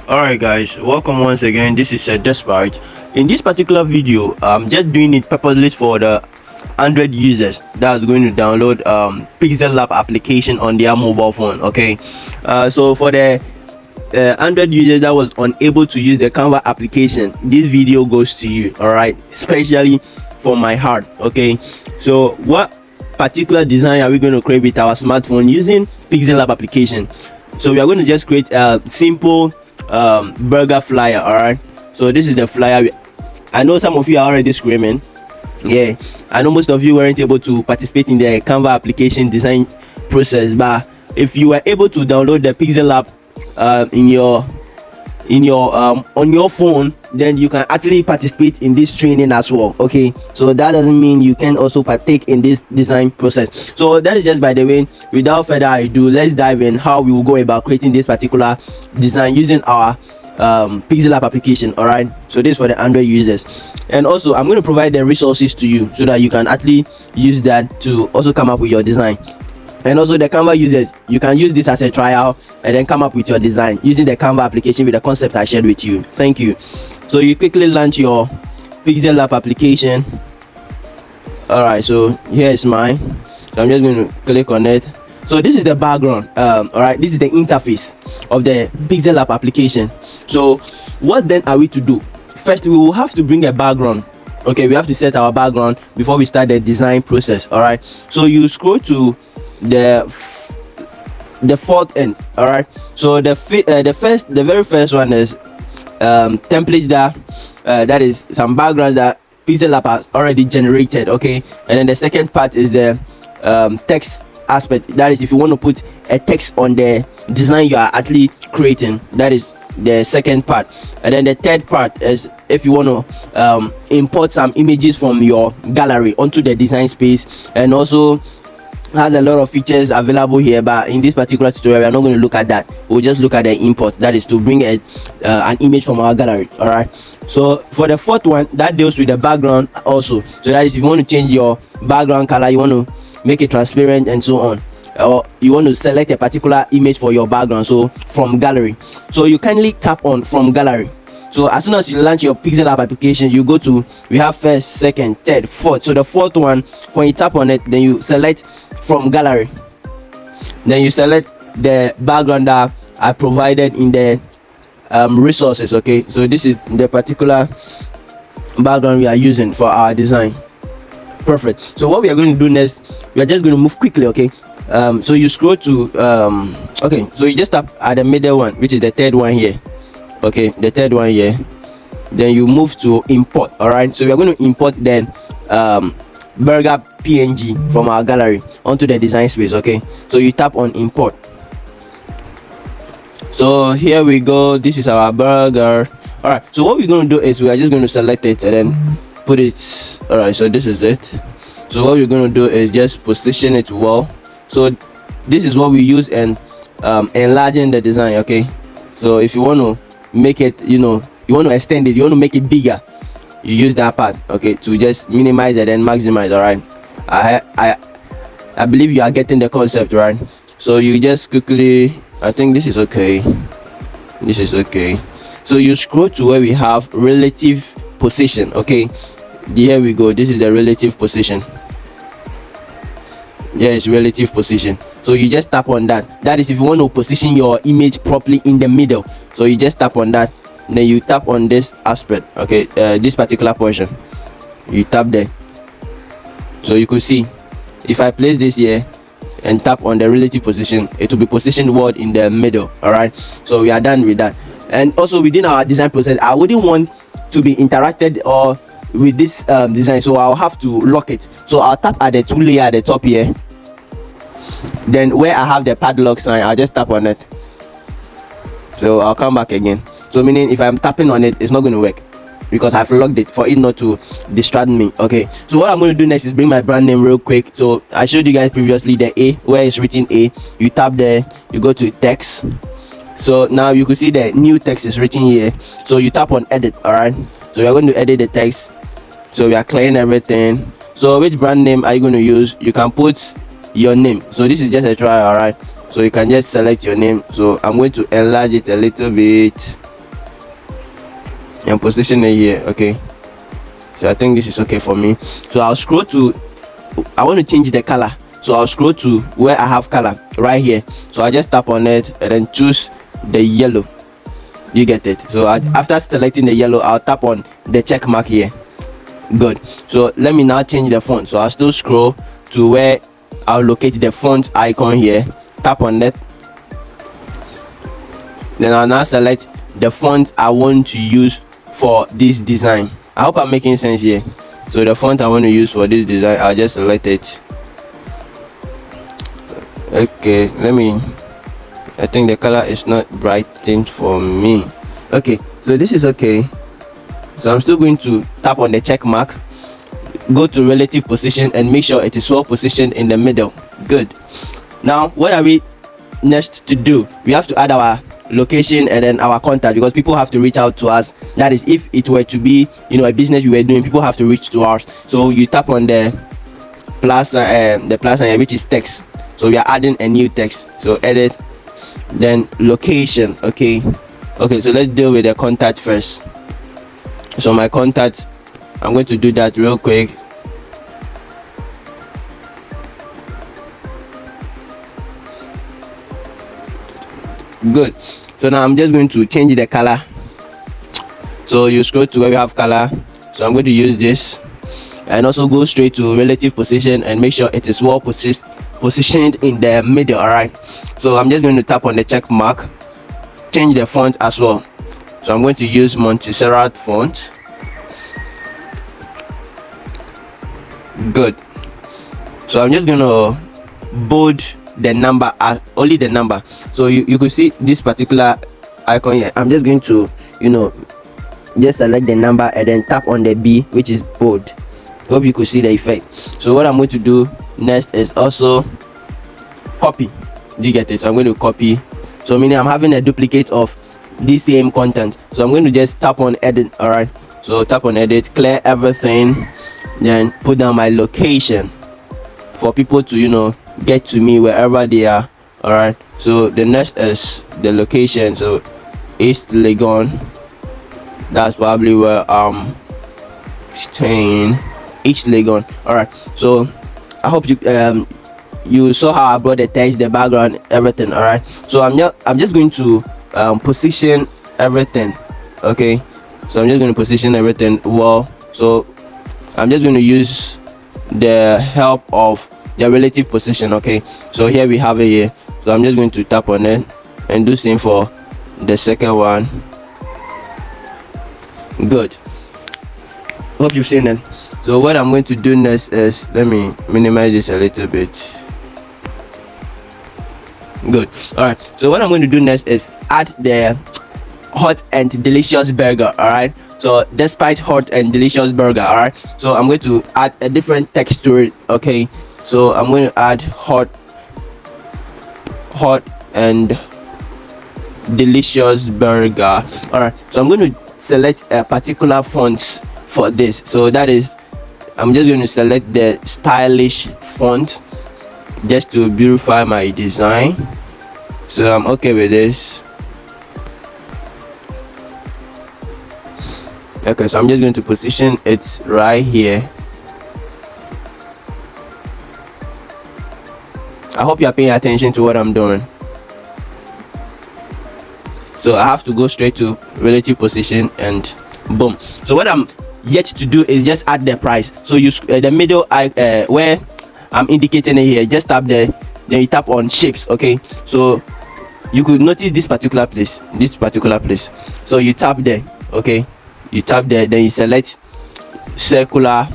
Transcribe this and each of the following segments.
Alright guys, welcome once again. This is Despite. In this particular video, I'm just doing it purposely for the Android users that's going to download Pixellab application on their mobile phone. Okay, so for the Android users that was unable to use the Canva application, this video goes to you. Alright, especially for my heart. Okay, so what particular design are we going to create with our smartphone using Pixellab application? So we are going to just create a simple burger flyer. All right, so this is the flyer. I know some of you are already screaming. Yeah, I know most of you weren't able to participate in the Canva application design process, but if you were able to download the Pixellab on your phone, then you can actually participate in this training as well. Okay, so that doesn't mean you can also partake in this design process. So that is just by the way. Without further ado, let's dive in how we will go about creating this particular design using our Pixellab application. All right, so this is for the Android users, and also I'm going to provide the resources to you so that you can actually use that to also come up with your design. And also the Canva users, you can use this as a trial and then come up with your design using the Canva application with the concept I shared with you. Thank you. So you quickly launch your Pixellab application. All right, so here is mine. So I'm just going to click on it. So this is the background. All right, this is the interface of the Pixellab application. So what then are we to do? First, we will have to bring a background. Okay, we have to set our background before we start the design process. All right, so you scroll to the fourth end. All right, so the very first one is templates that is some background that Pixellab has already generated. Okay, and then the second part is the text aspect. That is if you want to put a text on the design you are actually creating. That is the second part. And then the third part is if you want to import some images from your gallery onto the design space, and also has a lot of features available here, but in this particular tutorial we are not going to look at that. We'll just look at the import, that is to bring an image from our gallery. All right, so for the fourth one, that deals with the background also. So that is if you want to change your background color, you want to make it transparent and so on, or you want to select a particular image for your background, so from gallery. So you kindly tap on from gallery. So as soon as you launch your Pixellab application, you go to, we have first, second, third, fourth. So the fourth one, when you tap on it, then you select from gallery, then you select the background that I provided in the resources. Okay, so this is the particular background we are using for our design. Perfect. So what we are going to do next, we are just going to move quickly. Okay, so you scroll to okay, so you just tap at the middle one, which is the third one here. Okay, the third one here, then you move to import. All right, so we are going to import then burger png from our gallery onto the design space. Okay, so you tap on import. So here we go, this is our burger. All right, so what we're going to do is we are just going to select it and then put it. All right, so this is it. So what we're going to do is just position it well. So this is what we use in enlarging the design. Okay, so if you want to make it, you want to extend it, you want to make it bigger, you use that part. Okay, to just minimize it and maximize. All right, I believe you are getting the concept, right? So you just quickly, I think this is okay, this is okay. So you scroll to where we have relative position. Okay, here we go, this is the relative position. Yes, relative position. So you just tap on that. That is if you want to position your image properly in the middle. So you just tap on that, then you tap on this aspect. Okay, this particular portion, you tap there. So you could see if I place this here and tap on the relative position, it will be positioned word in the middle. All right, so we are done with that. And also within our design process, I wouldn't want to be interacted or with this design, so I'll have to lock it. So I'll tap at the two layer at the top here, then where I have the padlock sign, I'll just tap on it. So I'll come back again. So meaning if I'm tapping on it, it's not going to work because I've locked it for it not to distract me. Okay, so what I'm going to do next is bring my brand name real quick. So I showed you guys previously the A, where it's written A, you tap there, you go to text. So now you can see the new text is written here, so you tap on edit. All right, so we are going to edit the text. So we are clearing everything. So which brand name are you going to use? You can put your name. So this is just a trial. All right, so you can just select your name. So I'm going to enlarge it a little bit. and position it here. Okay, so I think this is okay for me. So I'll scroll to, I want to change the color, so I'll scroll to where I have color right here. So I just tap on it and then choose the yellow. You get it? So after selecting the yellow, I'll tap on the check mark here. Good. So let me now change the font. So I'll still scroll to where I'll locate the font icon here, tap on it, then I'll now select the font I want to use for this design. I hope I'm making sense here. So the font I want to use for this design, I'll just select it. Okay, I think the color is not brightened for me. Okay, so this is okay. So I'm still going to tap on the check mark, go to relative position and make sure it is well positioned in the middle. Good. Now what are we next to do? We have to add our location and then our contact, because people have to reach out to us. That is, if it were to be, you know, a business we were doing, people have to reach to us. So you tap on the plus sign, which is text. So we are adding a new text. So edit, then location. Okay, so let's deal with the contact first. So my contact, I'm going to do that real quick. Good. So now I'm just going to change the color. So you scroll to where we have color. So I'm going to use this, and also go straight to relative position and make sure it is well positioned in the middle. All right, so I'm just going to tap on the check mark, change the font as well. So I'm going to use Montserrat font. Good. So I'm just going to bold the number, only the number. So you could see this particular icon here. I'm just going to, you know, just select the number and then tap on the B, which is bold. Hope you could see the effect. So what I'm going to do next is also copy. Do you get it? So I'm going to copy. So meaning I'm having a duplicate of the same content. So I'm going to just tap on edit. All right, so tap on edit, clear everything, then put down my location for people to, you know, get to me wherever they are. All right, so the next is the location. So East Legon, that's probably where I'm staying. East Legon. All right, so I hope you saw how I brought the text, the background, everything. All right, so I'm just going to position everything. Okay, so I'm just going to position everything well. So I'm just going to use the help of the relative position. Okay, so here we have it here. So I'm just going to tap on it and do same for the second one. Good. Hope you've seen it. So what I'm going to do next is, let me minimize this a little bit. Good. All right, so what I'm going to do next is add the hot and delicious burger. All right, so despite hot and delicious burger, all right, so I'm going to add a different text to it. Okay, so I'm going to add hot and delicious burger. All right, so I'm going to select a particular font for this. So that is, I'm just going to select the stylish font just to beautify my design. So I'm okay with this. Okay, so I'm just going to position it right here. I hope you are paying attention to what I'm doing. So I have to go straight to relative position and boom. So what I'm yet to do is just add the price. So you the middle where I'm indicating it here, just tap there, then you tap on shapes. Okay, so you could notice this particular place. So you tap there. Okay, you tap there, then you select circular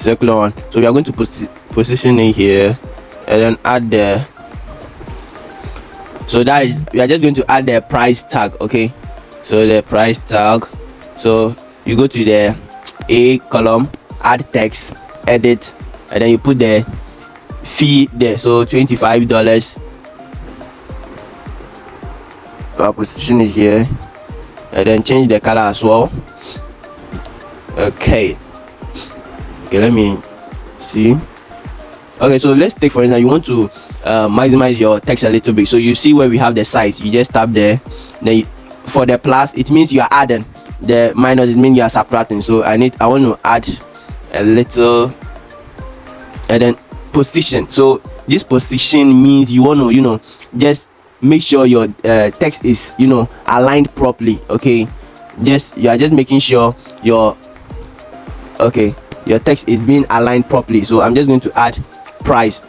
one. So we are going to position it here and then add the, so that is, we are just going to add the price tag. Okay, so the price tag, so you go to the A column, add text, edit, and then you put the fee there, so $25. I'll position it here and then change the color as well. Okay, let me see. Okay, so let's take for instance, you want to maximize your text a little bit. So you see where we have the size, you just tap there, then for the plus, it means you are adding. The minus, it means you are subtracting. So I want to add a little, and then position. So this position means you want to just make sure your text is aligned properly. Okay, you are just making sure your text is being aligned properly. So I'm just going to add price.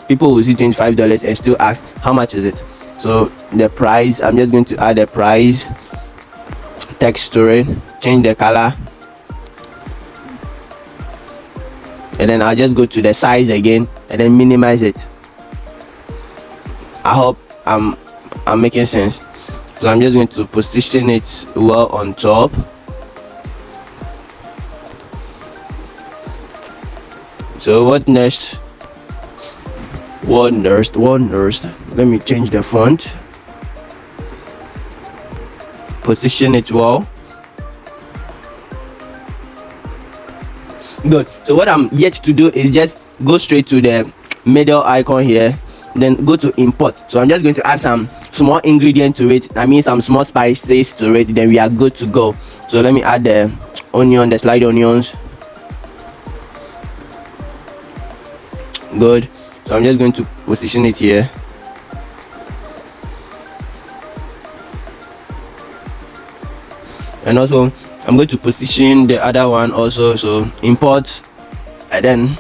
People will see $25 and still ask how much is it. So the price, I'm just going to add a price text to it, change the color, and then I'll just go to the size again and then minimize it. I hope I'm making sense. So I'm just going to position it well on top. So what next? Let me change the font, position it well. Good. So what I'm yet to do is just go straight to the middle icon here, then go to import. So I'm just going to add some small ingredient to it. I mean some small spices to it, then we are good to go. So let me add the slide onions. Good. So I'm just going to position it here. And also I'm going to position the other one also. So import and then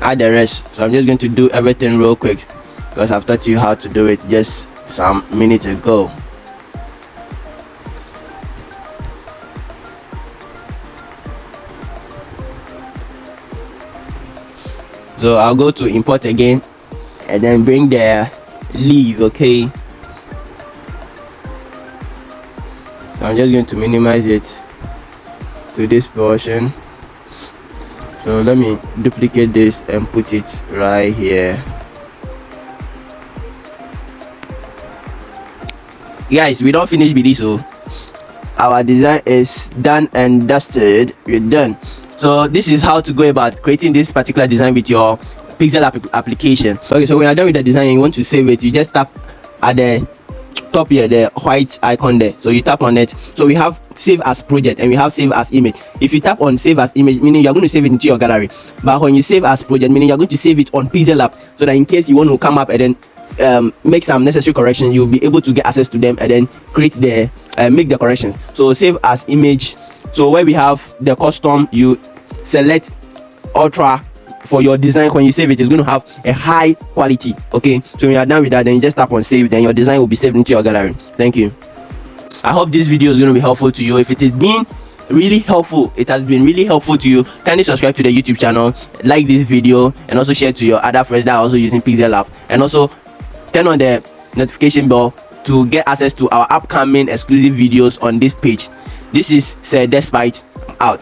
add the rest. So I'm just going to do everything real quick because I've taught you how to do it just some minutes ago. So I'll go to import again and then bring the leave. Okay, I'm just going to minimize it to this portion. So let me duplicate this and put it right here. Guys, we don't finish with this, so our design is done and dusted. We're done. So this is how to go about creating this particular design with your Pixellab application. Okay, so when you're done with the design and you want to save it, you just tap at the top here, the white icon there. So you tap on it. So we have save as project and we have save as image. If you tap on save as image, meaning you're going to save it into your gallery, but when you save as project, meaning you're going to save it on Pixellab, so that in case you want to come up and then make some necessary corrections, you'll be able to get access to them and then create the make the corrections. So save as image. So where we have the custom, you select ultra for your design. When you save it, it's going to have a high quality. Okay, so when you're done with that, then you just tap on save, then your design will be saved into your gallery. Thank you. I hope this video is going to be helpful to you. If it has been really helpful, to you, kindly subscribe to the YouTube channel, like this video, and also share to your other friends that are also using Pixellab, and also turn on the notification bell to get access to our upcoming exclusive videos on this page. This is Sir Despite out.